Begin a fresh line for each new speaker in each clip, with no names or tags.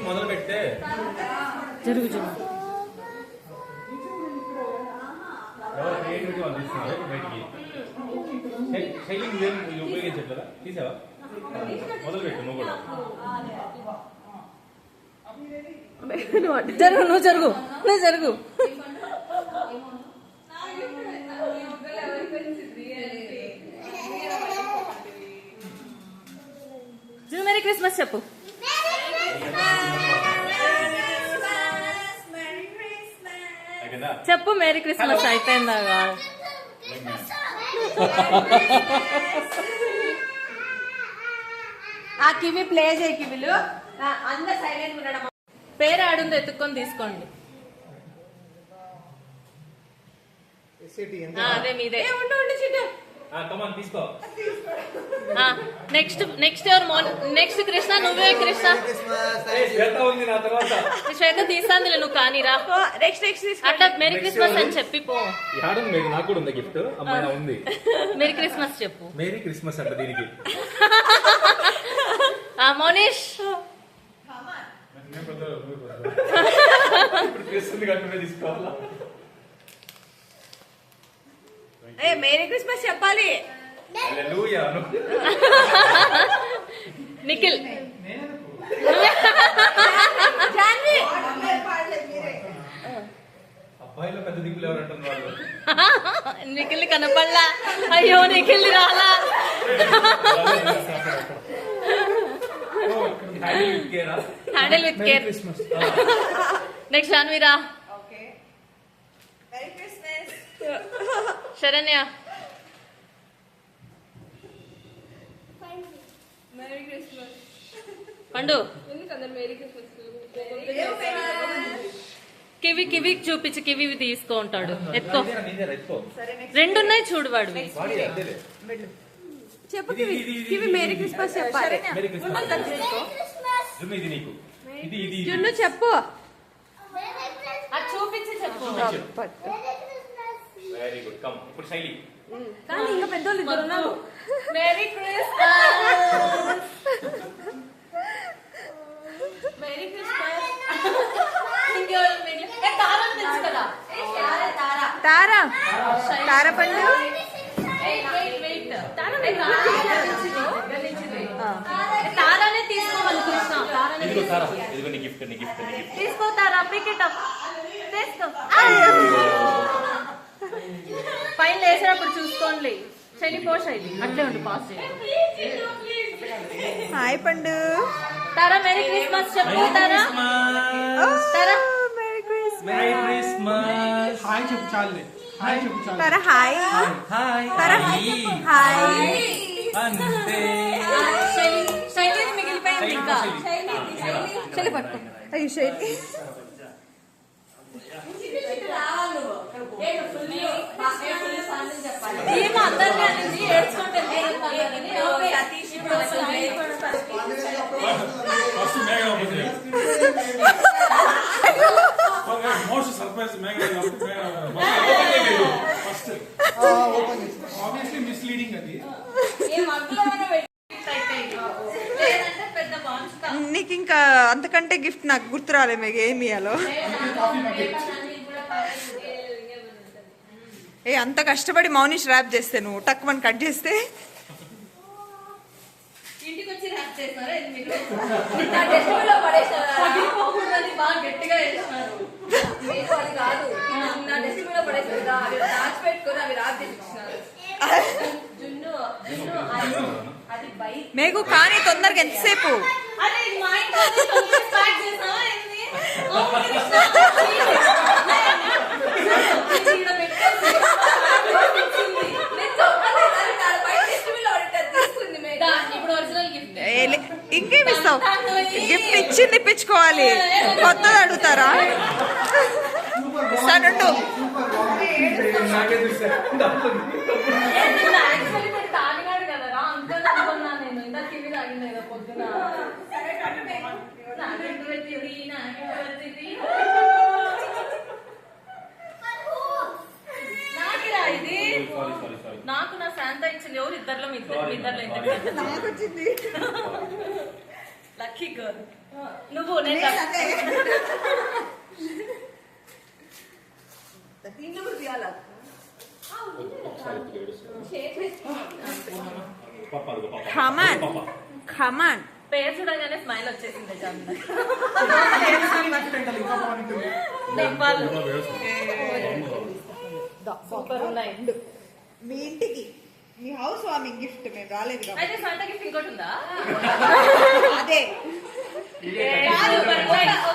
మొదలు పెడితే
జరుగు జరుగు.
ఎవరు క్రియేటివిటీ వాళ్ళు తీస్తున్నారు బయటికి. శైలింగ్ ఉపయోగించట్లేదా? తీసావా? మొదలు పెట్టు నువ్వు కూడా.
జరుగు నువ్వు జరుగు నువ్వు జరుగు. మేరీ క్రిస్మస్ చెప్పు. చెప్పు మేరీ క్రిస్మస్. అయిపోయిందా?
ఆ కివి ప్లే చేయి. కివిలు అందరు సైలెంట్ ఉండడం.
పేరు ఆడుందో ఎత్తుక్కొని తీసుకోండి. అదే మీదే.
తీసుకో.
నెక్స్ట్ ఎవరు? నెక్స్ట్ కృష్ణ. నువ్వే కృష్ణ. శ్వేత తీస్తాంది నువ్వు కానీరా. అట్లా మేరీ క్రిస్మస్ అని చెప్పి పో.
నాకు కూడా ఉంది గిఫ్ట్. అమ్మాయి ఉంది.
మేరీ క్రిస్మస్ చెప్పు.
మేరీ క్రిస్మస్ అంట దీనికి.
మోనిష్
తీసుకోవాలా?
మేరీ క్రిస్మస్ చెప్పాలి.
నిఖిల్
అబ్బాయిలో పెద్ద దిక్కులు ఎవరు అంటున్నారు?
నిఖిల్ కనపడలా. అయ్యో నిఖిల్ రాలా. Handle with care. నెక్స్ట్ జాన్వీరా. శరణ్య. పండు కివి కివి చూపించి కివి తీసుకో ఉంటాడు. ఎత్తుకో. రెండున్నాయి చూడు వాడివి.
చెప్పు కివి మేరీ క్రిస్మస్ చెప్పాలి. జున్ను చెప్పు.
చూపించి చెప్పు.
Very good. కమ్ ఇప్పుడు శైలి.
కానీ ఇంకా పెద్దోళ్ళు ఇద్దరు ఉన్నారు.
Merry Christmas. Merry Christmas.
Tara Tara పండు.
తారానే తీసుకోవాలి కృష్ణ. తీసుకో తారా. Pick it up. తీసుకో. పైన వేసేటప్పుడు చూసుకోండి. శైలి పో. శైలి అట్లే ఉండు. పాస్
హాయ్ పండు.
తారా మేరీ క్రిస్మస్ చెప్పు. Tara Tara
merry Christmas.
Merry Christmas.
Hi చెప్పు చాలే. హాయ్ చెప్పు చాలు.
Tara hi.
Hi
Tara hi.
అంతే.
శైలి మిగిలిపోయింది ఇంకా.
శైలి పట్టుకో. అయ్యో శైలి.
ఏమో అందరినీ అనేది ఏడ్చుకుంటుంది.
Most surprise first obviously misleading అది.
నీకు ఇంకా అంతకంటే గిఫ్ట్ నాకు గుర్తు రాలే. మీకు ఏమి ఇయ్యాలో. అంత కష్టపడి మౌనిష్ ర్యాప్ చేస్తే నువ్వు టక్కుమని కట్ చేస్తే
ఇంటికి వచ్చి ర్యాప్ చేస్తారా? నా డస్ట్బిన్ లో పడేసారా? పగిలిపోకూడదని బాగా గట్టిగా వేసినారు. అది కాదు, నా డస్ట్బిన్ లో పడేసారు. అవి దాచి పెట్టుకొని అవి ర్యాప్ చేసి ఇచ్చినారు. జున్ను అది బైక్
మేఘు. కానీ తొందరగా ఎంతసేపు?
అరే మా ఇంట్లో స్టార్ట్ చేసావా ఏంది?
ఇంకేమి ఇస్తావు? గిఫ్ట్ ఇచ్చింది ఇప్పించుకోవాలి. కొత్తది అడుగుతారా? సనుండు.
తాగినాడు కదరా అంకుల్ అనుకున్నా నేను. ఇంత కివి తాగింది కదా పొద్దున. నాకిరా ఇది. నాకు నా శాంత ఇచ్చింది. ఎవరు? ఇద్దరులో ఇద్దరులో
నాకు వచ్చింది.
లక్కీ గర్ల్ నువ్వు నేను దీన్ని కూడా తీయాలా
ఖమాన్ ఖమాన్
పేరు చూడగానే స్మైల్ వచ్చేసింది జమ్మ సూపర్ ఉన్నాయి
మీ ఇంటికి మీ హౌస్ వార్మింగ్ గిఫ్ట్ మేము రాలేదు కాబట్టి.
అయితే సంత గిఫ్ట్ ఇంకోటి ఉందా
అదే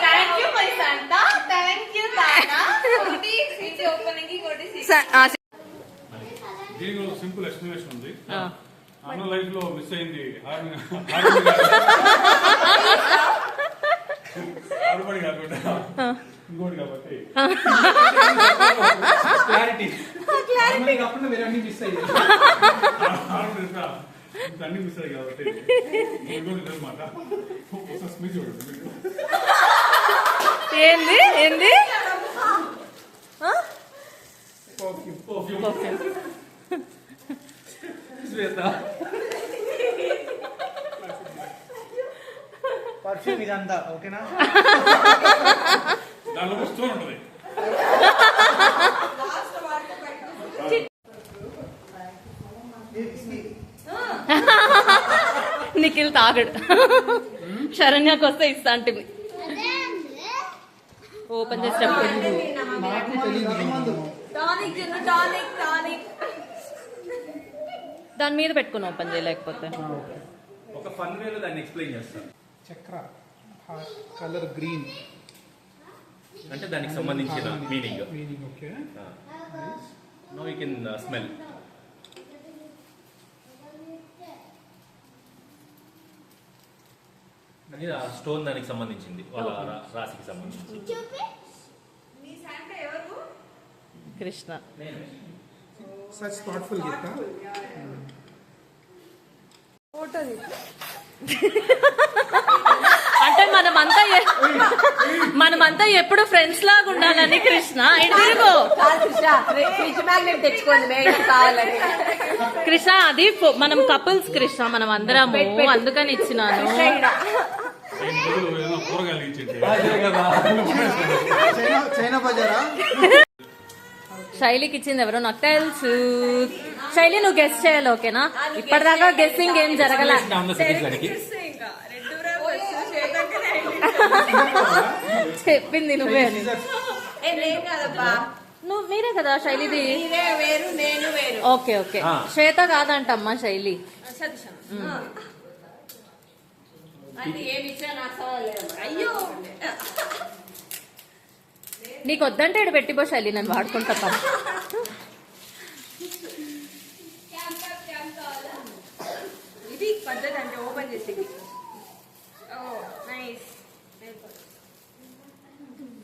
థ్యాంక్ యూ మై సంత థ్యాంక్ యూ తానా ఒకటి సీసీ ఓపెనింగ్ ఇంకోటి
దీనికి ఒక సింపుల్ ఎక్స్ప్లెనేషన్ ఉంది. అన్న లైఫ్ లో మిస్ అయింది ఆడుబడి కాకుండా ఇంకోటి కాబట్టి
క్లారిటీ
కాకుండా వేరే అన్ని మిస్ అయ్యాయి అన్ని మిస్ అయ్యాయి కాబట్టి ఇంకోటి అనమాట స్పీచ్ చూడండి.
ఏంది ఏంది
శ్వేత
పర్ఫ్యూమ్ ఇదంతా ఓకేనా?
దానిలో వస్తూ ఉంటుంది.
నిఖిల్ తాగడు శరణ్యకు వస్తే ఇస్తా అంటే ఓపెన్ చేసి చెప్పండి దాని మీద పెట్టుకుని ఓపెన్ చేయలేకపోతే
ఒక ఫన్ వేలో దాన్ని ఎక్స్ప్లెయిన్ చేస్తాను.
చక్ర కలర్ గ్రీన్
అంటే దానికి సంబంధించిన meaning.
Okay.
No you can smell. అది ఆ స్టోన్ దానికి సంబంధించింది, వాళ్ళ రాశికి సంబంధించి.
Krishna
such thoughtful gift.
అంటే మనమంతా ఎప్పుడు ఫ్రెండ్స్ లాగా ఉండాలని కృష్ణ ఇటు తిరుగు కృష్ణ అది మనం కపుల్స్ కృష్ణ మనం అందరము అందుకని ఇచ్చినాను
కూరగాయలు ఇచ్చింది.
చైనా బజారా?
శైలికి ఇచ్చింది ఎవరో నాకు తెలుసు. శైలి నువ్వు గెస్ట్ చేయాలి ఓకేనా? ఇప్పటిదాకా గెస్సింగ్ ఏం జరగల. చెప్పింది నువ్వే అని. నువ్వు మీరే కదా శైలిది. ఓకే ఓకే శ్వేత కాదంటమ్మా శైలి. నీకు వద్దంటే ఇక్కడ పెట్టిపో శైలి నేను వాడుకుంటా.
ఇది పద్ధతి అంటే ఓపెన్ చేసి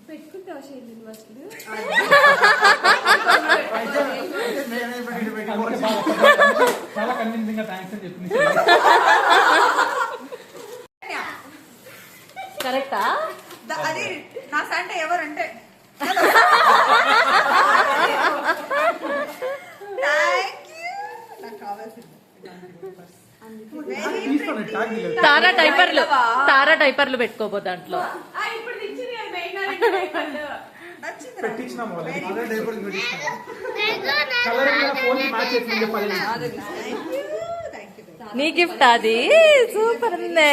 పెట్టుకుంటావు
చాలా కన్విన్సింగ్ గా థ్యాంక్స్ అని చెప్పింది.
కరెక్టా?
అది నా సంటే ఎవరంటే నాకు కావాల్సింది
తారా టైపర్లు పెట్టుకోబో దాంట్లో. నీ గిఫ్ట్ అది సూపర్ ఉందే.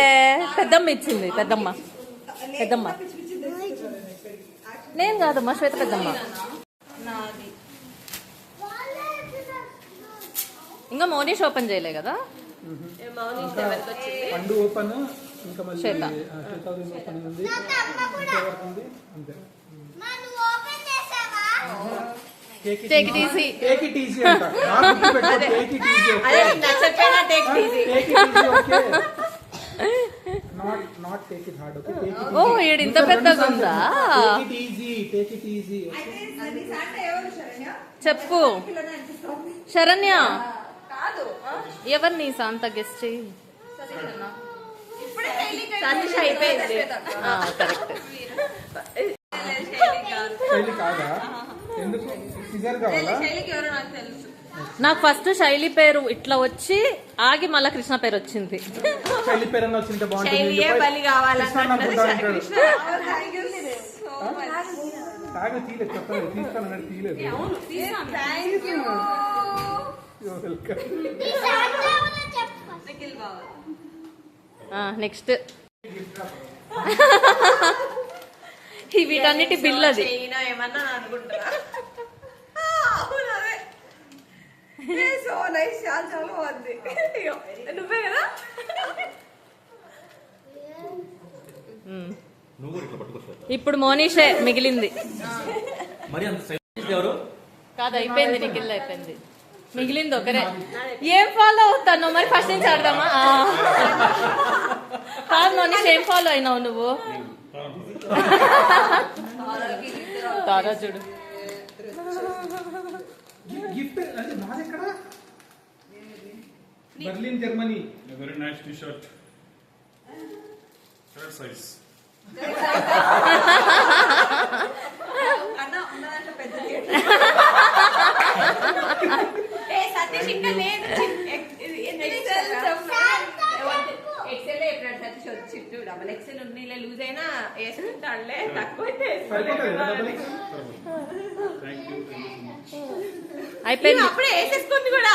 పెద్దమ్మ ఇచ్చింది. పెద్దమ్మ నేను కాదమ్మా శ్వేత పెద్దమ్మ. ఇంకా మౌనీష్ ఓపెన్ చేయలే కదా?
పండు ఓపెన్ ఇంకా మళ్ళీ
శ్వేత
ఓపెన్ ఉంది. అంతే.
Take it easy.
Take it easy అంట. Take it easy. Not take it hard. Okay. Take it.
ఓ ఈడు ఇంత పెద్దగా ఉందా?
Take it easy. Take it easy.
చెప్పు శరణ్య. ఎవరు నీ శాంత గెస్ట్ చెయ్యి. కరెక్ట్.
శైలి కాదా? ఎందుకు సిజర్ కావాలా?
శైలికి ఎవరో నాకు తెలుసు.
నాకు ఫస్ట్ శైలి పేరు ఇట్లా వచ్చి ఆగి మళ్ళా కృష్ణ పేరు వచ్చింది.
పెళ్లి పేరు వచ్చింటే
శైలియే బలి కావాలన్నది కృష్ణ.
తాగా తీయలేదు చెప్పలేదు తీస్తానని తీయలేదు
నెక్స్ట్ వీటన్నిటి బిల్ అది.
ఏమన్నా అనుకుంటారా? సో నైస్, చాలా చాలా బాగుంది. నువ్వే కదా?
నువ్వు కూడా ఇట్లా పట్టుకొస్తావు.
ఇప్పుడు మోనీషే మిగిలింది.
మరి అంత సైలెన్స్ ఎవరు?
కాదు, అయిపోయింది. నిఖిల్ అయిపోయింది. మిగిలింది ఒకరే. ఏం ఫాలో అవుతాను మరి? ఫస్ట్ నుంచి ఆడదామా? కాదు మోనీష్, ఏం ఫాలో అయినావు నువ్వు? తారా చూడు.
గిఫ్ట్ అంటే నాది ఎక్కడ? Berlin Germany. Very nice T shirt. Third size.
Satish ఇంకా లేదు.
ఎక్సెల్ ఎప్పుడంటే సతీష్ వచ్చి డబల్ ఎక్సెల్ ఉంది, లూజ్ అయినా వేసుకుంటాడులే, తక్కువ అయితే
అయిపోయింది.
అప్పుడే వేసేసుకుంది కూడా.